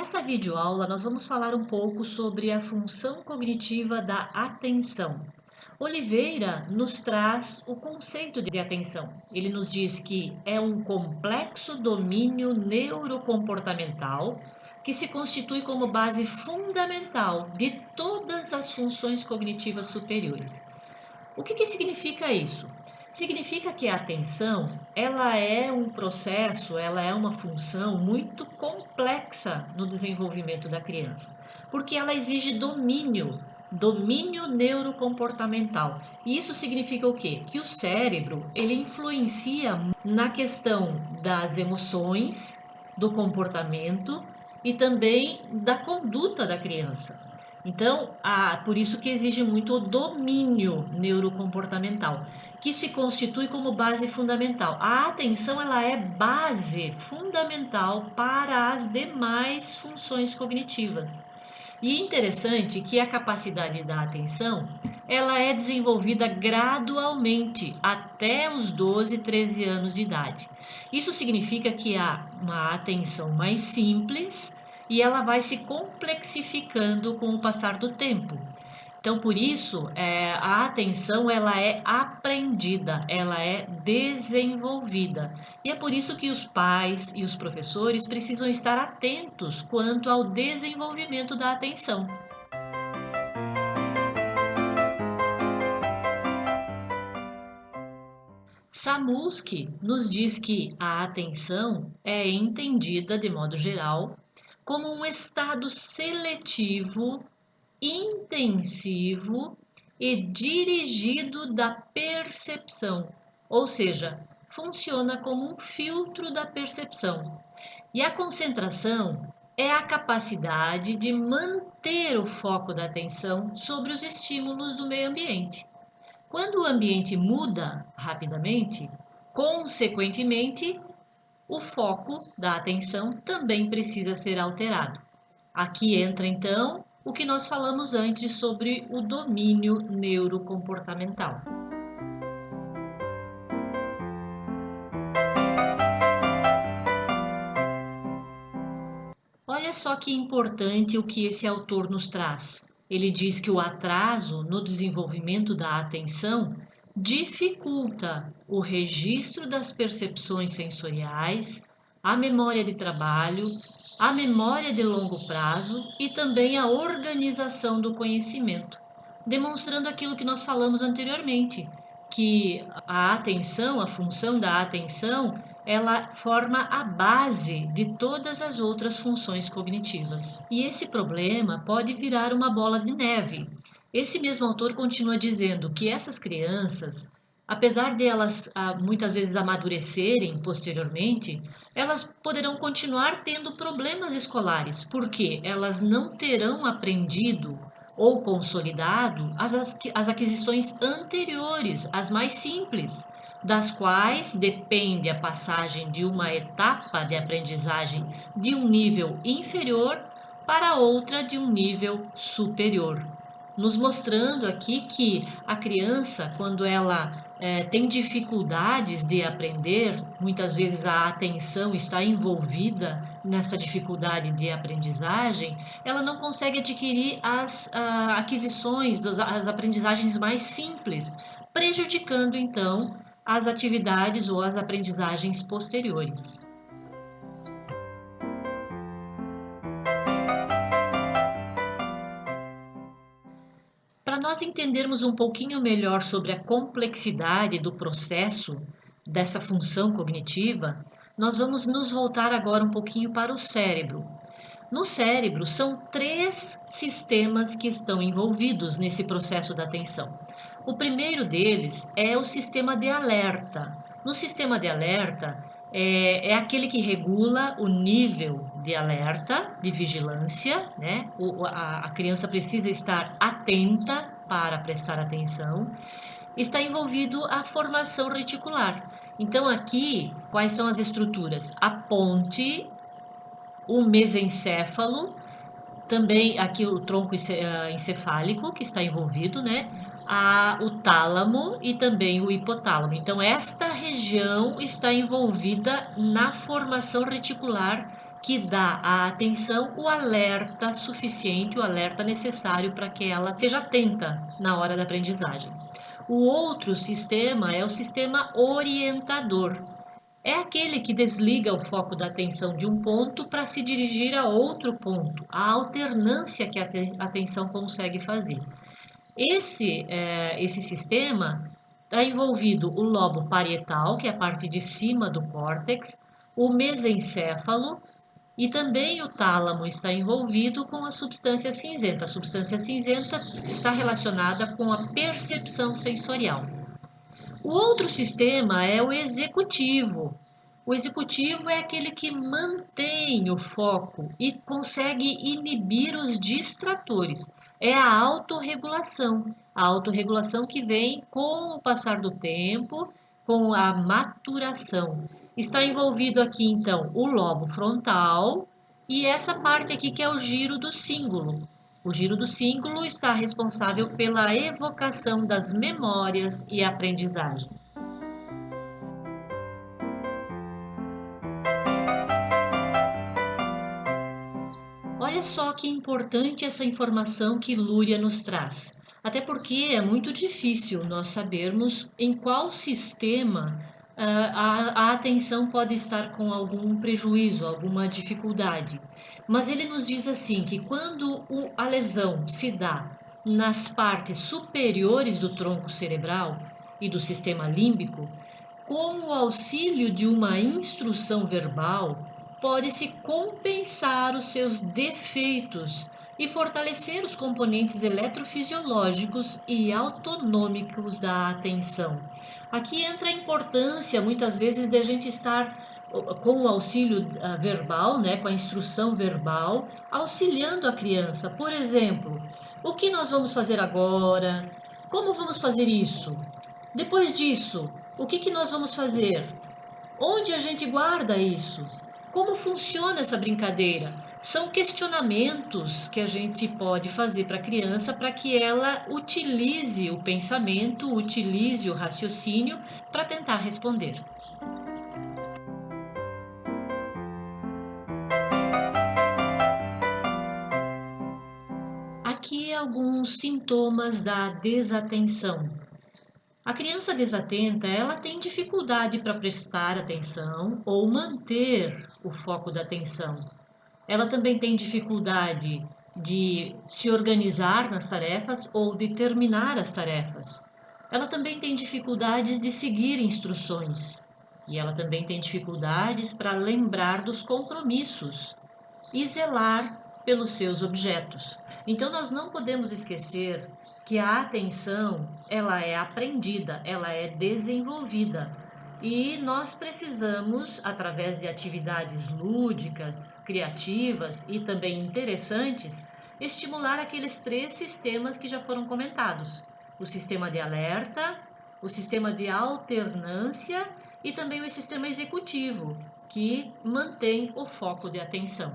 Nessa videoaula, nós vamos falar um pouco sobre a função cognitiva da atenção. Oliveira nos traz o conceito de atenção. Ele nos diz que é um complexo domínio neurocomportamental que se constitui como base fundamental de todas as funções cognitivas superiores. O que significa isso? Significa que a atenção, ela é um processo, ela é uma função muito complexa no desenvolvimento da criança, porque ela exige domínio neurocomportamental. E isso significa o quê? Que o cérebro, ele influencia na questão das emoções, do comportamento e também da conduta da criança. Então, por isso que exige muito o domínio neurocomportamental, que se constitui como base fundamental. A atenção, ela é base fundamental para as demais funções cognitivas. E interessante que a capacidade da atenção, ela é desenvolvida gradualmente até os 12, 13 anos de idade. Isso significa que há uma atenção mais simples e ela vai se complexificando com o passar do tempo. Então, por isso, a atenção ela é aprendida, ela é desenvolvida. E é por isso que os pais e os professores precisam estar atentos quanto ao desenvolvimento da atenção. Samuski nos diz que a atenção é entendida, de modo geral, como um estado seletivo, intensivo e dirigido da percepção, ou seja, funciona como um filtro da percepção. E a concentração é a capacidade de manter o foco da atenção sobre os estímulos do meio ambiente. Quando o ambiente muda rapidamente, consequentemente, o foco da atenção também precisa ser alterado. Aqui entra então o que nós falamos antes sobre o domínio neurocomportamental. Olha só que importante o que esse autor nos traz. Ele diz que o atraso no desenvolvimento da atenção dificulta o registro das percepções sensoriais, a memória de trabalho, a memória de longo prazo e também a organização do conhecimento, demonstrando aquilo que nós falamos anteriormente, que a atenção, a função da atenção, ela forma a base de todas as outras funções cognitivas. E esse problema pode virar uma bola de neve. Esse mesmo autor continua dizendo que essas crianças, apesar de elas muitas vezes amadurecerem posteriormente, elas poderão continuar tendo problemas escolares, porque elas não terão aprendido ou consolidado as aquisições anteriores, as mais simples, das quais depende a passagem de uma etapa de aprendizagem de um nível inferior para outra de um nível superior. Nos mostrando aqui que a criança, quando ela tem dificuldades de aprender, muitas vezes a atenção está envolvida nessa dificuldade de aprendizagem, ela não consegue adquirir as aquisições, as aprendizagens mais simples, prejudicando então as atividades ou as aprendizagens posteriores. Para nós entendermos um pouquinho melhor sobre a complexidade do processo dessa função cognitiva, nós vamos nos voltar agora um pouquinho para o cérebro. No cérebro, são 3 sistemas que estão envolvidos nesse processo da atenção. O primeiro deles é o sistema de alerta. No sistema de alerta, é aquele que regula o nível de alerta, de vigilância, né? A criança precisa estar atenta para prestar atenção. Está envolvido a formação reticular. Então, aqui, quais são as estruturas? A ponte, o mesencéfalo, também aqui o tronco encefálico que está envolvido, né? O tálamo e também o hipotálamo. Então, esta região está envolvida na formação reticular que dá à atenção o alerta suficiente, o alerta necessário para que ela seja atenta na hora da aprendizagem. O outro sistema é o sistema orientador. É aquele que desliga o foco da atenção de um ponto para se dirigir a outro ponto, a alternância que a atenção consegue fazer. Esse sistema está envolvido o lobo parietal, que é a parte de cima do córtex, o mesencéfalo e também o tálamo está envolvido com a substância cinzenta. A substância cinzenta está relacionada com a percepção sensorial. O outro sistema é o executivo. O executivo é aquele que mantém o foco e consegue inibir os distratores. É a autorregulação. A autorregulação que vem com o passar do tempo, com a maturação. Está envolvido aqui, então, o lobo frontal e essa parte aqui que é o giro do cíngulo. O giro do cíngulo está responsável pela evocação das memórias e aprendizagem. Olha só que importante essa informação que Lúria nos traz. Até porque é muito difícil nós sabermos em qual sistema a atenção pode estar com algum prejuízo, alguma dificuldade. Mas ele nos diz assim que quando a lesão se dá nas partes superiores do tronco cerebral e do sistema límbico, com o auxílio de uma instrução verbal, pode-se compensar os seus defeitos e fortalecer os componentes eletrofisiológicos e autonômicos da atenção. Aqui entra a importância, muitas vezes, de a gente estar com o auxílio verbal, né, com a instrução verbal, auxiliando a criança. Por exemplo, o que nós vamos fazer agora? Como vamos fazer isso? Depois disso, o que nós vamos fazer? Onde a gente guarda isso? Como funciona essa brincadeira? São questionamentos que a gente pode fazer para a criança para que ela utilize o pensamento, utilize o raciocínio para tentar responder. Aqui alguns sintomas da desatenção. A criança desatenta, ela tem dificuldade para prestar atenção ou manter o foco da atenção. Ela também tem dificuldade de se organizar nas tarefas ou de terminar as tarefas. Ela também tem dificuldades de seguir instruções. E ela também tem dificuldades para lembrar dos compromissos e zelar pelos seus objetos. Então nós não podemos esquecer que a atenção, ela é aprendida, ela é desenvolvida. E nós precisamos, através de atividades lúdicas, criativas e também interessantes, estimular aqueles 3 sistemas que já foram comentados: o sistema de alerta, o sistema de alternância e também o sistema executivo, que mantém o foco de atenção.